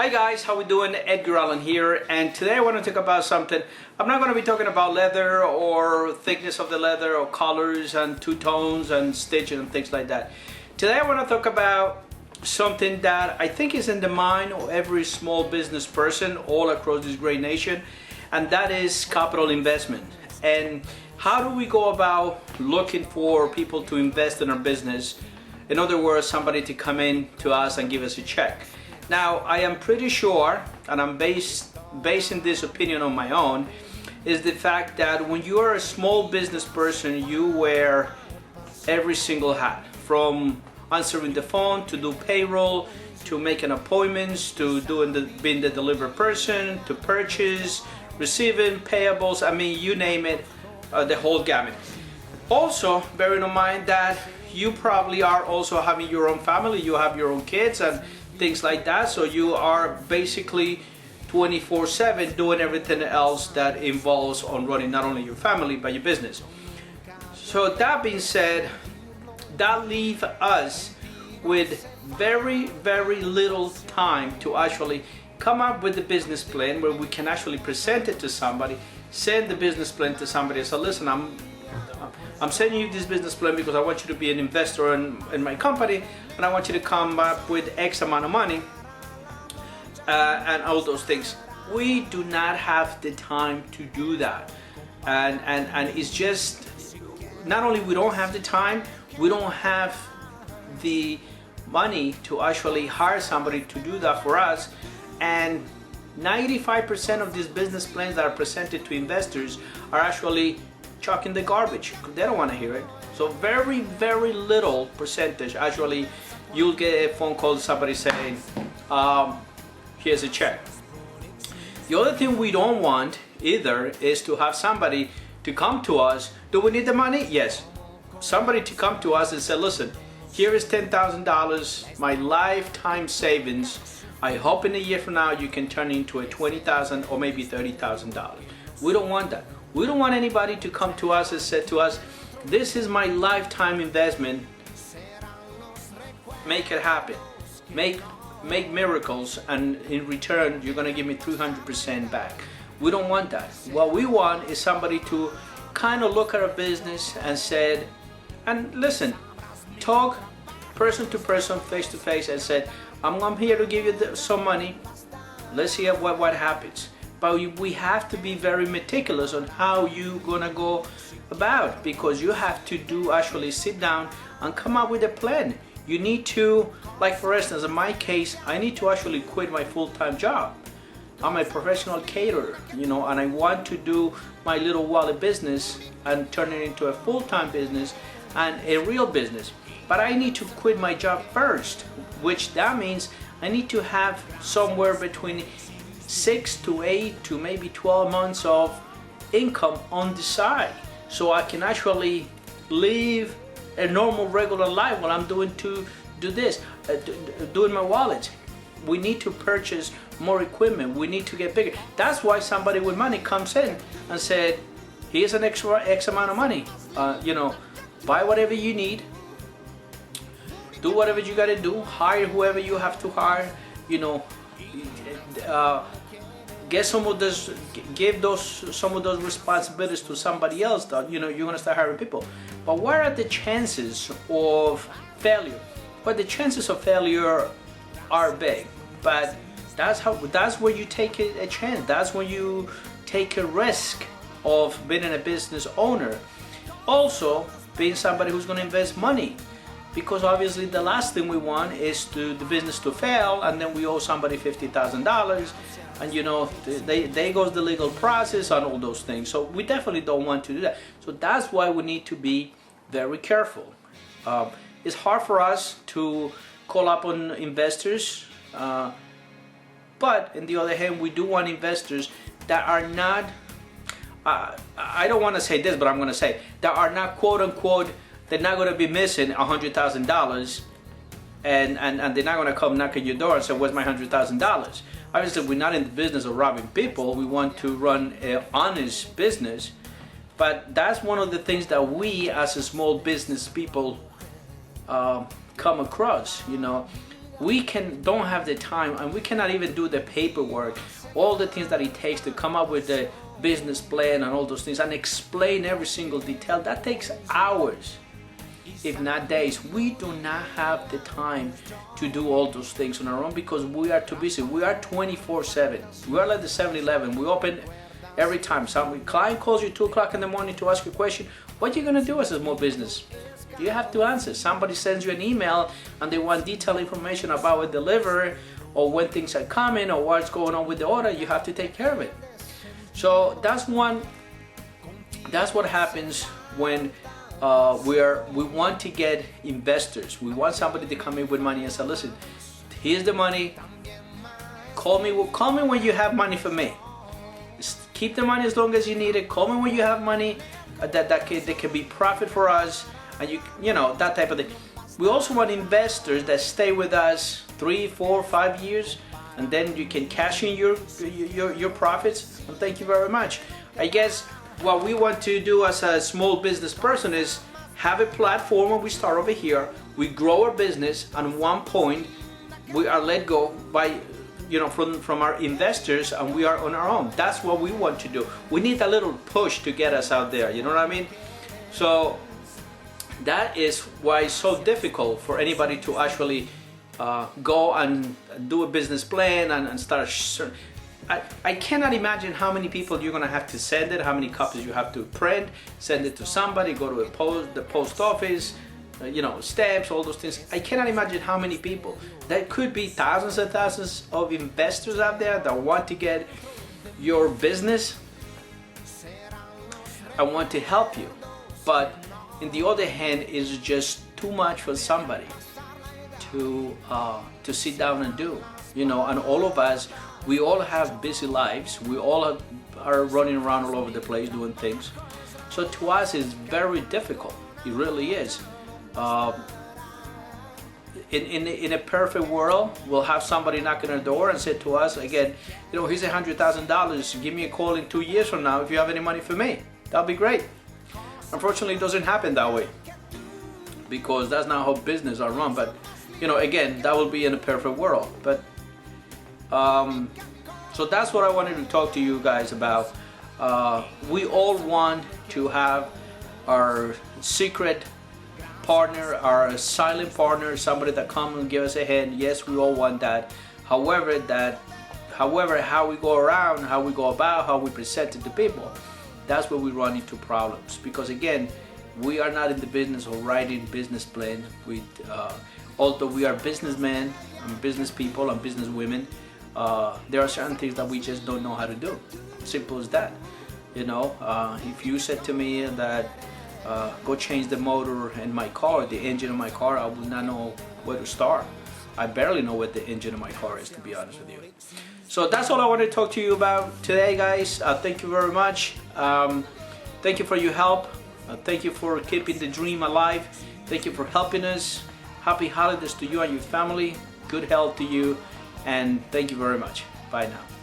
Hi guys, how we doing? Edgar here, and today I want to talk about something. I'm not going to be talking about leather or thickness of the leather or colors and two tones and stitching and things like that. Today I want to talk about something that I think is in the mind of every small business person all across this great nation, and that is capital investment. And how do we go about looking for people to invest in our business? In other words, somebody to come in to us and give us a check. Now, I am pretty sure, and I'm basing this opinion on my own, is the fact that when you are a small business person, you wear every single hat, from answering the phone to do payroll, to making appointments, to being the delivery person, to purchase, receiving, payables, I mean, you name it, the whole gamut. Also, bearing in mind that you probably are also having your own family, you have your own kids and things like that, so you are basically 24/7 doing everything else that involves on running not only your family but your business. So that being said, that leaves us with very little time to actually come up with a business plan where we can actually present it to somebody, send the business plan to somebody and say, listen, I'm sending you this business plan because I want you to be an investor in my company, and I want you to come up with X amount of money and all those things. We do not have the time to do that, and it's just not only we don't have the time, we don't have the money to actually hire somebody to do that for us. And 95% of these business plans that are presented to investors are actually chuck in the garbage. They don't want to hear it. So very little percentage actually you'll get a phone call to somebody saying here's a check. The other thing we don't want either is to have somebody to come to us. Do we need the money? Yes. Somebody to come to us and say, listen, here is $10,000, my lifetime savings. I hope in a year from now you can turn into a $20,000 or maybe $30,000. We don't want that. We don't want anybody to come to us and say to us, this is my lifetime investment, make it happen, make miracles, and in return you're gonna give me 300% back. We don't want that. What we want is somebody to kind of look at our business and said, and listen, talk person to person, face to face, and said, I'm here to give you some money, let's see what happens. But we have to be very meticulous on how you're gonna go about, because you have to actually sit down and come up with a plan. You need to, like for instance, in my case, I need to actually quit my full-time job. I'm a professional caterer, and I want to do my little wallet business and turn it into a full-time business and a real business. But I need to quit my job first, which that means I need to have somewhere between 6 to 8 to maybe 12 months of income on the side, so I can actually live a normal regular life while I'm doing my wallet. We need to purchase more equipment, we need to get bigger. That's why somebody with money comes in and said, here's an extra X amount of money, buy whatever you need, do whatever you gotta do, hire whoever you have to hire, get some of those, some of those responsibilities to somebody else. That you're gonna start hiring people. But what are the chances of failure? Well, the chances of failure are big, but that's where you take a chance. That's when you take a risk of being a business owner. Also, being somebody who's gonna invest money. Because obviously the last thing we want is the business to fail and then we owe somebody $50,000 and there goes the legal process and all those things. So we definitely don't want to do that. So that's why we need to be very careful. It's hard for us to call up on investors, but on the other hand, we do want investors that are not, I don't want to say this, but I'm going to say, that are not quote unquote, they're not going to be missing $100,000 and they're not going to come knock at your door and say, where's my $100,000? Obviously, we're not in the business of robbing people. We want to run an honest business. But that's one of the things that we as a small business people come across. we don't have the time, and we cannot even do the paperwork, all the things that it takes to come up with the business plan and all those things and explain every single detail. That takes hours, if not days. We do not have the time to do all those things on our own because we are too busy. We are 24/7. We are like the 7-Eleven. We open every time. Some client calls you 2 o'clock in the morning to ask you a question. What are you gonna do as a small business? You have to answer. Somebody sends you an email and they want detailed information about a delivery or when things are coming or what's going on with the order. You have to take care of it. So that's what happens when we want to get investors. We want somebody to come in with money and say, listen, here's the money. Call me when you have money for me. Just keep the money as long as you need it. Call me when you have money that can be profit for us, and you know, that type of thing. We also want investors that stay with us 3, 4, 5 years, and then you can cash in your profits. And thank you very much. I guess what we want to do as a small business person is have a platform where we start over here, we grow our business, and at one point we are let go by, you know, from our investors, and we are on our own. That's what we want to do. We need a little push to get us out there, you know what I mean? So that is why it's so difficult for anybody to actually go and do a business plan and start. I cannot imagine how many people you're gonna have to send it, how many copies you have to print, send it to somebody, go to the post office, you know, stamps, all those things. I cannot imagine how many people. There could be thousands and thousands of investors out there that want to get your business and want to help you. But in the other hand, it's just too much for somebody to sit down and do, you know. And all of us, we all have busy lives. We all are running around all over the place doing things. So to us, it's very difficult. It really is. In a perfect world, we'll have somebody knocking on the door and say to us again, you know, here's $100,000. Give me a call in 2 years from now if you have any money for me. That'll be great. Unfortunately, it doesn't happen that way because that's not how business are run. But you know, again, that will be in a perfect world. But so that's what I wanted to talk to you guys about. We all want to have our secret partner, our silent partner, somebody that comes and give us a hand. Yes, we all want that. However, how we go around, how we go about, how we present it to people, that's where we run into problems. Because again, we are not in the business of writing business plans. Although we are businessmen and business people and business women, there are certain things that we just don't know how to do. Simple as that. You know, if you said to me that go change the motor in my car, the engine of my car, I would not know where to start. I barely know what the engine of my car is, to be honest with you. So that's all I want to talk to you about today, guys. Thank you very much. Thank you for your help. Thank you for keeping the dream alive. Thank you for helping us. Happy holidays to you and your family. Good health to you. And thank you very much. Bye now.